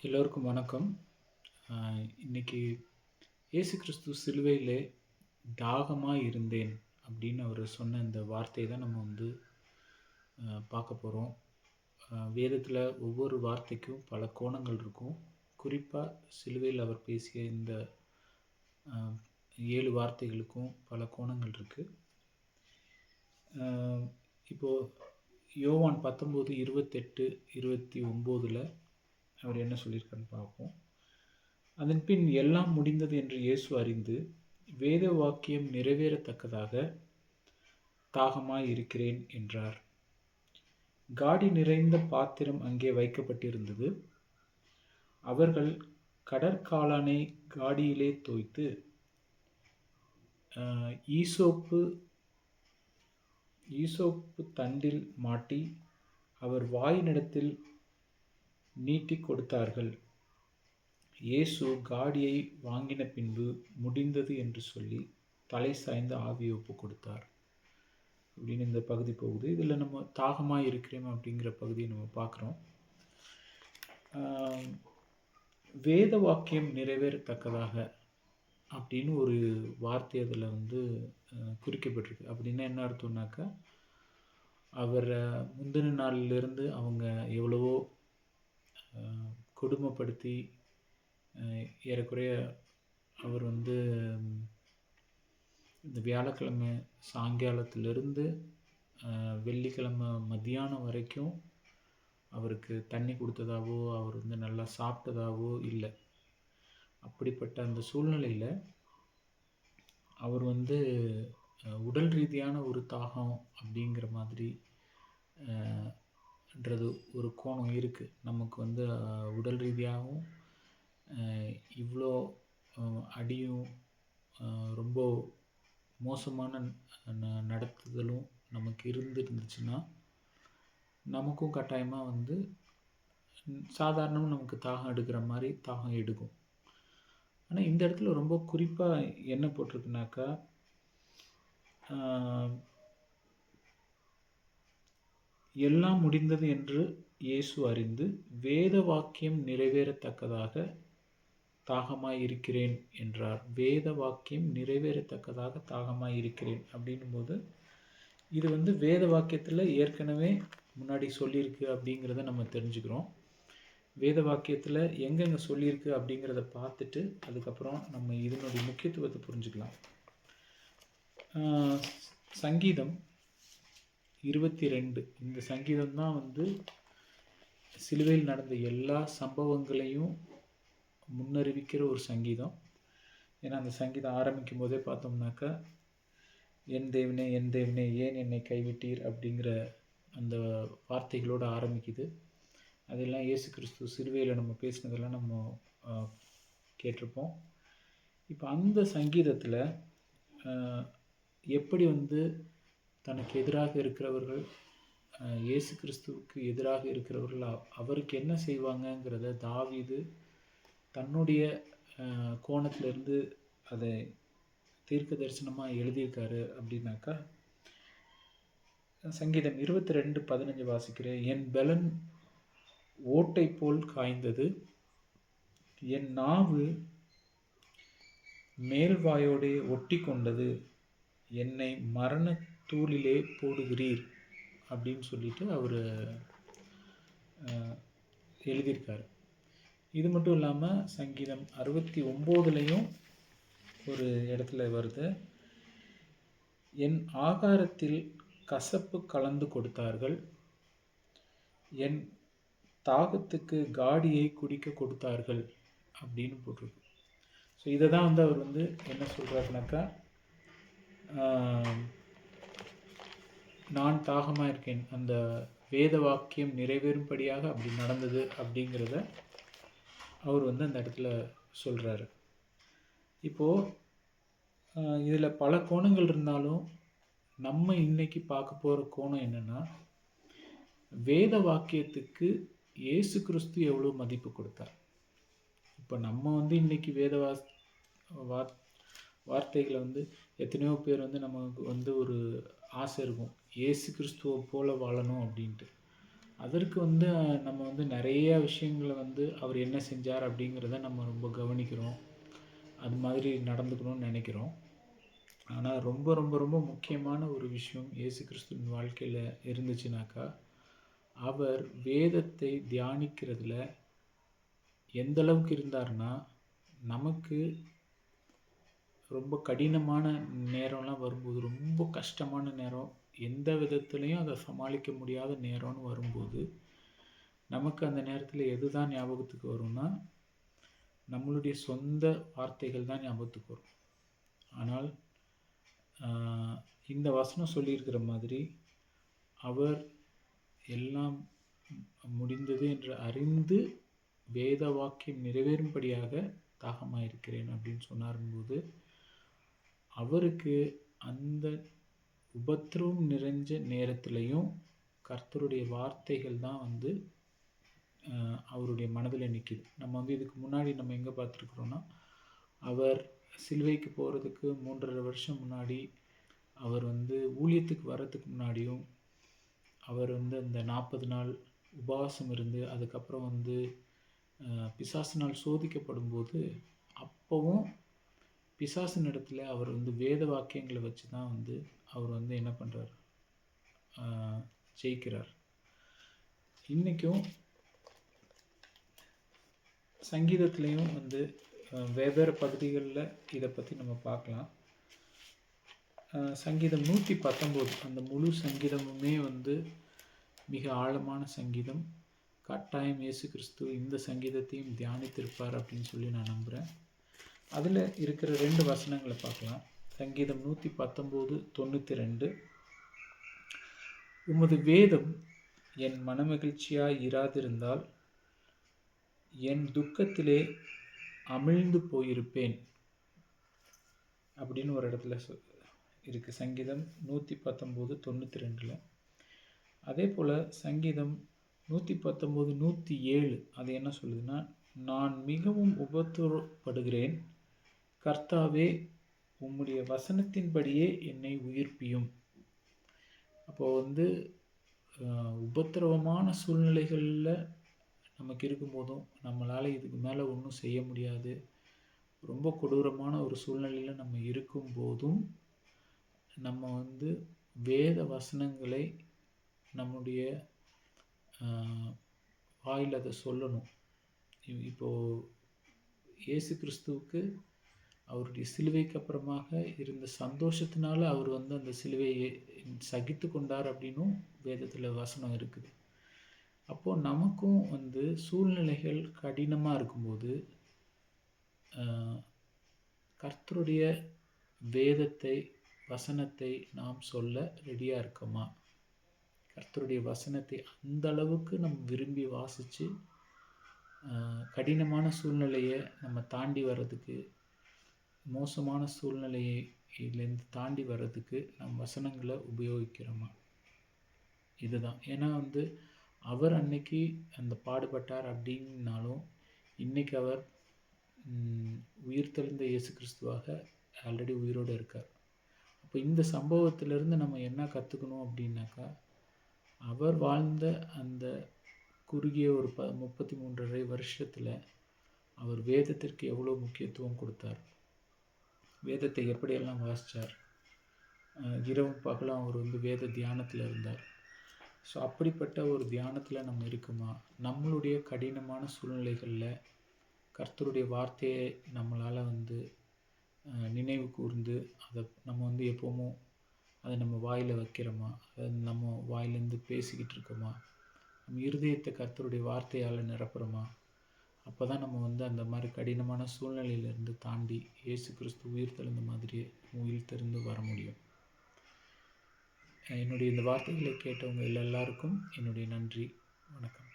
எல்லோருக்கும் வணக்கம். இன்னைக்கு இயேசு கிறிஸ்து சிலுவையிலே தாகமா இருந்தேன் அப்படின்னு அவர் சொன்ன இந்த வார்த்தையை தான் நம்ம பார்க்க போகிறோம். வேதத்தில் ஒவ்வொரு வார்த்தைக்கும் பல கோணங்கள் இருக்கும். குறிப்பாக சிலுவையில் அவர் பேசிய இந்த 7 வார்த்தைகளுக்கும் பல கோணங்கள் இருக்குது. இப்போது யோவான் 19:28-29 அவர் என்ன சொல்லியிருக்காருன்னு பார்ப்போம். அதன் பின் எல்லாம் முடிந்தது என்று இயேசு அறிந்து வேத வாக்கியம் நிறைவேறத்தக்கதாக தாகமாய் இருக்கிறேன் என்றார். காடி நிறைந்த பாத்திரம் அங்கே வைக்கப்பட்டிருந்தது. அவர்கள் கடற்காளானை காடியிலே தோய்த்து ஈசோப்பு தண்டில் மாட்டி அவர் வாயினிடத்தில் நீட்டி கொடுத்தார்கள். இயேசு காடியை வாங்கின பின்பு முடிந்தது என்று சொல்லி தலை சாய்ந்து ஆவியை ஒப்பு கொடுத்தார் அப்படின்னு இந்த பகுதி போகுது. இதில் நம்ம தாகமாக இருக்கிறோம் அப்படிங்கிற பகுதியை நம்ம பார்க்குறோம். வேத வாக்கியம் நிறைவேறத்தக்கதாக அப்படின்னு ஒரு வார்த்தை அதில் குறிக்கப்பட்டிருக்கு. அப்படின்னா என்ன அர்த்தம்னாக்கா, அவர் முந்தின நாளிலிருந்து அவங்க எவ்வளவோ கொடுமைப்படுத்தி ஏறக்குறைய அவர் இந்த வியாழக்கிழமை சாயங்காலத்திலிருந்து வெள்ளிக்கிழமை மத்தியானம் வரைக்கும் அவருக்கு தண்ணி கொடுத்ததாவோ அவர் நல்லா சாப்பிட்டதாவோ இல்லை. அப்படிப்பட்ட அந்த சூழ்நிலையில் அவர் உடல் ரீதியான ஒரு தாகம் அப்படிங்கிற மாதிரின்றது ஒரு கோணம் இருக்குது. நமக்கு உடல் ரீதியாகவும் இவ்வளோ அடியும் ரொம்ப மோசமான நடத்துதலும் நமக்கு இருந்துச்சுன்னா நமக்கும் கட்டாயமாக சாதாரணமாக நமக்கு தாகம் எடுக்கிற மாதிரி தாகம் எடுக்கும். ஆனால் இந்த இடத்துல ரொம்ப குறிப்பாக என்ன போட்டிருக்குனாக்கா, எல்லாம் முடிந்தது என்று இயேசு அறிந்து வேத வாக்கியம் நிறைவேறத்தக்கதாக தாகமாய் இருக்கிறேன் என்றார். வேத வாக்கியம் நிறைவேறத்தக்கதாக தாகமாய் இருக்கிறேன் அப்படின்னும் போது இது வேத வாக்கியத்தில் ஏற்கனவே முன்னாடி சொல்லியிருக்கு அப்படிங்கிறத நம்ம தெரிஞ்சுக்கிறோம். வேத வாக்கியத்தில் எங்கெங்கே சொல்லியிருக்கு அப்படிங்கிறத பார்த்துட்டு அதுக்கப்புறம் நம்ம இதனுடைய முக்கியத்துவத்தை புரிஞ்சுக்கலாம். சங்கீதம் 22 இந்த சங்கீதம் தான் சிலுவையில் நடந்த எல்லா சம்பவங்களையும் முன்னறிவிக்கிற ஒரு சங்கீதம். ஏன்னா அந்த சங்கீதம் ஆரம்பிக்கும் போதே பார்த்தோம்னாக்கா, என் தேவனே என் தேவனே ஏன் என்னை கைவிட்டீர் அப்படிங்கிற அந்த வார்த்தைகளோடு ஆரம்பிக்குது. அதெல்லாம் இயேசு கிறிஸ்து சிலுவையில் நம்ம பேசினதெல்லாம் நம்ம கேட்டிருப்போம். இப்போ அந்த சங்கீதத்தில் எப்படி தனக்கு எதிராக இருக்கிறவர்கள், இயேசு கிறிஸ்துவுக்கு எதிராக இருக்கிறவர்கள் அவருக்கு என்ன செய்வாங்கங்கிறத தாவீது தன்னுடைய கோணத்திலிருந்து அதை தீர்க்க தரிசனமாக எழுதியிருக்காரு. அப்படின்னாக்கா, சங்கீதம் 22:15 வாசிக்கிறேன். என் பலன் ஓட்டை போல் காய்ந்தது, என் நாவு மேல்வாயோடே ஒட்டி கொண்டது, என்னை மரண தூளிலே போடுகிறீர் அப்படின்னு சொல்லிட்டு அவர் எழுதியிருக்காரு. இது மட்டும் இல்லாமல் சங்கீதம் 69லையும் ஒரு இடத்துல வருது, என் ஆகாரத்தில் கசப்பு கலந்து கொடுத்தார்கள், என் தாகத்துக்கு காடியை குடிக்க கொடுத்தார்கள் அப்படின்னு போட்டிருக்கு. ஸோ இதை தான் அவர் என்ன சொல்கிறாருனாக்கா, நான் தாகமாக இருக்கேன், அந்த வேத வாக்கியம் நிறைவேறும்படியாக அப்படி நடந்தது அப்படிங்கிறத அவர் அந்த இடத்துல சொல்கிறாரு. இப்போது இதில் பல கோணங்கள் இருந்தாலும் நம்ம இன்னைக்கு பார்க்க போகிற கோணம் என்னென்னா, வேத வாக்கியத்துக்கு இயேசு கிறிஸ்து எவ்வளோ மதிப்பு கொடுத்தார். இப்போ நம்ம இன்னைக்கு வேத வார்த்தைகளை எத்தனையோ பேர் நமக்கு ஒரு ஆசை இருக்கும், இயேசு கிறிஸ்துவை போல வாழணும் அப்படின்ட்டு. அதற்கு நம்ம நிறைய விஷயங்கள அவர் என்ன செஞ்சார் அப்படிங்கிறத நம்ம ரொம்ப கவனிக்கிறோம். அது மாதிரி நடந்துக்கணும்னு நினைக்கிறோம். ஆனா ரொம்ப ரொம்ப ரொம்ப முக்கியமான ஒரு விஷயம் இயேசு கிறிஸ்துவின் வாழ்க்கையில இருந்துச்சுனாக்கா, அவர் வேதத்தை தியானிக்கிறதுல எந்த அளவுக்கு இருந்தார்னா, நமக்கு ரொம்ப கடினமான நேரம்லாம் வரும்போது, ரொம்ப கஷ்டமான நேரம், எந்த விதத்திலயும் அத சமாளிக்க முடியாத நேரம்னு வரும்போது, நமக்கு அந்த நேரத்தில எதுதான் ஞாபகத்துக்கு வரும்னா, நம்மளுடைய சொந்த வார்த்தைகள் தான் ஞாபகத்துக்கு வரும். ஆனால் ஆ இந்த வசனம் சொல்லியிருக்கிற மாதிரி, அவர் எல்லாம் முடிந்தது என்று அறிந்து வேத வாக்கியம் நிறைவேறும்படியாக தாகமாயிருக்கிறேன் அப்படின்னு சொன்னாரும்போது, அவருக்கு அந்த உபத்திரவம் நிறைஞ்ச நேரத்திலையும் கர்த்தருடைய வார்த்தைகள் தான் அவருடைய மனதில நிக்குது. நம்ம இதுக்கு முன்னாடி நம்ம எங்க பார்த்துருக்குறோம்னா, அவர் சிலுவைக்கு போறதுக்கு 3 1/2 வருஷம் முன்னாடி, அவர் ஊழியத்துக்கு வர்றதுக்கு முன்னாடியும், அவர் அந்த 40 நாள் உபவாசம் இருந்து, அதுக்கப்புறம் பிசாசினால் சோதிக்கப்படும்போது, அப்பவும் பிசாசினிடத்தில அவர் வேத வாக்கியங்கள வச்சு தான் அவர் என்ன பண்றார்? ஜெயிக்கிறார். இன்னைக்கும் சங்கீதத்திலயும் வெவ்வேறு பகுதிகள்ல இத பத்தி நம்ம பார்க்கலாம். சங்கீதம் 119 அந்த முழு சங்கீதமுமே மிக ஆழமான சங்கீதம். கட்டாயம் இயேசு கிறிஸ்து இந்த சங்கீதத்தையும் தியானித்திருப்பார் அப்படின்னு சொல்லி நான் நம்புறேன். அதுல இருக்கிற 2 வசனங்கள பார்க்கலாம். சங்கீதம் 119:92 உமது வேதம் என் மனமகிழ்ச்சியாய் இராதிருந்தால் என் துக்கத்திலே அமிழ்ந்து போயிருப்பேன் அப்படின்னு ஒரு இடத்துல இருக்கு. சங்கீதம் 119:92. அதே போல சங்கீதம் 119:107 அது என்ன சொல்லுதுன்னா, நான் மிகவும் உபத்திரவப்படுகிறேன், கர்த்தாவே உம்முடைய வசனத்தின்படியே என்னை உயிர்ப்பியும். அப்போ உபத்திரவமான சூழ்நிலைகளில் நமக்கு இருக்கும்போதும், நம்மளால் இதுக்கு மேலே ஒன்றும் செய்ய முடியாது, ரொம்ப கொடூரமான ஒரு சூழ்நிலையில் நம்ம இருக்கும்போதும், நம்ம வேத வசனங்களை நம்முடைய வாயில் அதை சொல்லணும். இப்போது இயேசு கிறிஸ்துவுக்கு அவருடைய சிலுவைக்கு அப்புறமாக இருந்த சந்தோஷத்தினால அவர் அந்த சிலுவையை சகித்து கொண்டார் அப்படின்னும் வேதத்தில் வசனம் இருக்குது. அப்போது நமக்கும் சூழ்நிலைகள் கடினமாக இருக்கும்போது கர்த்தருடைய வேதத்தை வசனத்தை நாம் சொல்ல ரெடியாக இருக்கோமா? கர்த்தருடைய வசனத்தை அந்த அளவுக்கு நம்ம விரும்பி வாசித்து கடினமான சூழ்நிலையை நம்ம தாண்டி வர்றதுக்கு, மோசமான சூழ்நிலையிலேருந்து தாண்டி வர்றதுக்கு நம் வசனங்களை உபயோகிக்கிறோமா? இதுதான். ஏன்னா அவர் அன்னைக்கு அந்த பாடுபட்டார் அப்படின்னாலும், இன்னைக்கு அவர் உயிர்த்தெழுந்த இயேசு கிறிஸ்துவாக ஆல்ரெடி உயிரோடு இருக்கார். அப்போ இந்த சம்பவத்திலிருந்து நம்ம என்ன கற்றுக்கணும் அப்படின்னாக்கா, அவர் வாழ்ந்த அந்த குறுகிய ஒரு 33 வருஷத்தில் அவர் வேதத்திற்கு எவ்வளோ முக்கியத்துவம் கொடுத்தார், வேதத்தை எப்படியெல்லாம் வாசித்தார், இரவும் பகலும் அவர் வேத தியானத்தில் இருந்தார். ஸோ அப்படிப்பட்ட ஒரு தியானத்தில் நம்ம இருக்குமா? நம்மளுடைய கடினமான சூழ்நிலைகளில் கர்த்தருடைய வார்த்தையை நம்மளால் நினைவு கூர்ந்து அதை நம்ம எப்போவும் அதை நம்ம வாயில் வைக்கிறோமா? அதை நம்ம வாயிலேருந்து பேசிக்கிட்டு இருக்கோமா? நம்ம இருதயத்தை கர்த்தருடைய வார்த்தையால் நிரப்புறோமா? அப்போ தான் நம்ம அந்த மாதிரி கடினமான சூழ்நிலையிலேருந்து தாண்டி இயேசு கிறிஸ்து உயிர் தெழுந்த மாதிரியே உயிர் தெரிந்து வர முடியும். என்னுடைய இந்த வார்த்தைகளை கேட்டவங்க எல்லாருக்கும் என்னுடைய நன்றி. வணக்கம்.